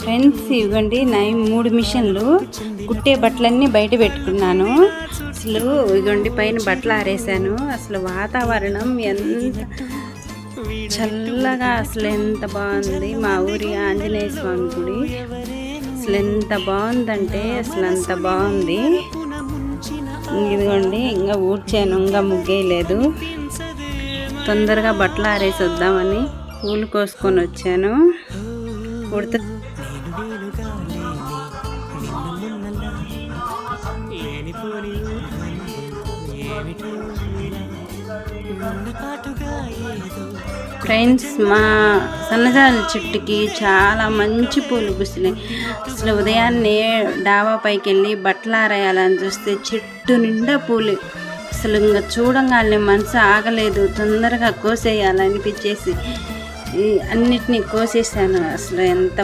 Friends ఇవ్వండి నా 3 మిషన్లు కుట్టే బట్టలన్నీ బయట పెట్టుకున్నాను. అసలు ఇవ్వండి పైన బట్టలు ఆరేసాను. అసలు వాతావరణం ఎంత చల్లగా, అసలు ఎంత బాగుంది. మా ఊరి ఆంజనేయ స్వామి గుడి అసలు ఎంత బాగుందంటే అసలు అంత బాగుంది. ఇదిగోండి ఇంకా ఊడ్చాను, ఇంకా ముగ్గేయలేదు. తొందరగా బట్టలు ఆరేసి వద్దామని పూలు కోసుకొని వచ్చాను. ఉడత ఫ్రెండ్స్, మా సన్నజాజి చెట్టుకి చాలా మంచి పూలు పూసినాయి. అసలు ఉదయాన్నే డాబా పైకి వెళ్ళి బట్టలు ఆరేయాలని చూస్తే చెట్టు నిండా పూలు. అసలు ఇంకా చూడంగానే మనసు ఆగలేదు, తొందరగా కోసేయాలనిపించేసి అన్నిటినీ కోసేసాను. అసలు ఎంత